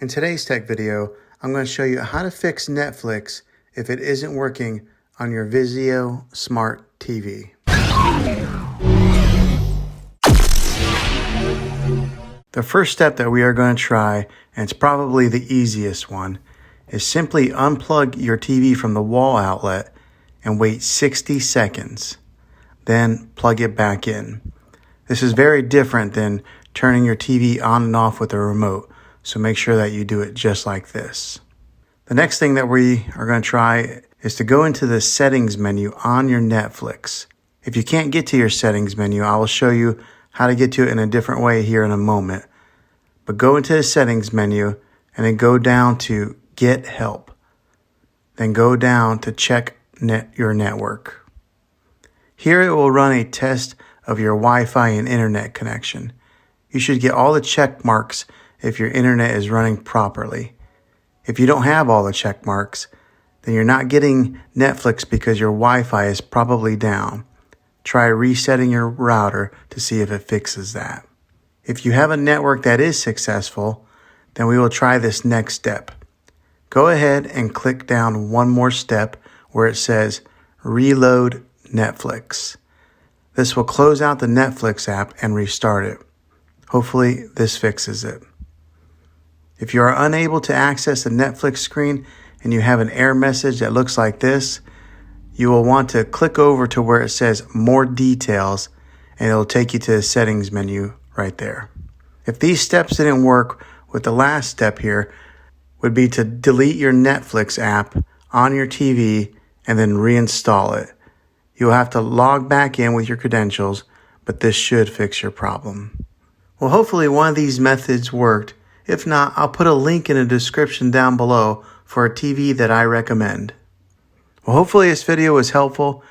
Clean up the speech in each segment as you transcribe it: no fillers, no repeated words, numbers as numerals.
In today's tech video, I'm going to show you how to fix Netflix if it isn't working on your Vizio Smart TV. The first step that we are going to try, and it's probably the easiest one, is simply unplug your TV from the wall outlet and wait 60 seconds. Then plug it back in. This is very different than turning your TV on and off with a remote, so make sure that you do it just like this. The next thing that we are going to try is to go into the settings menu on your Netflix. If you can't get to your settings menu, I will show you how to get to it in a different way here in a moment. But go into the settings menu and then go down to Get Help. Then go down to Check your network. Here it will run a test of your Wi-Fi and internet connection. You should get all the check marks if your internet is running properly. If you don't have all the check marks, then you're not getting Netflix because your Wi-Fi is probably down. Try resetting your router to see if it fixes that. If you have a network that is successful, then we will try this next step. Go ahead and click down one more step where it says Reload Netflix. This will close out the Netflix app and restart it. Hopefully this fixes it. If you are unable to access the Netflix screen and you have an error message that looks like this, you will want to click over to where it says More Details, and it'll take you to the settings menu right there. If these steps didn't work, with the last step here would be to delete your Netflix app on your TV and then reinstall it. You'll have to log back in with your credentials, but this should fix your problem. Well, hopefully one of these methods worked. If not, I'll put a link in the description down below for a TV that I recommend. Well, hopefully this video was helpful,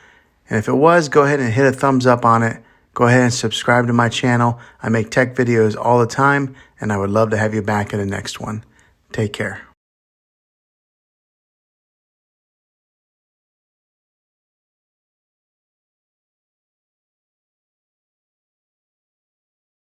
and if it was, go ahead and hit a thumbs up on it. Go ahead and subscribe to my channel. I make tech videos all the time, and I would love to have you back in the next one. Take care.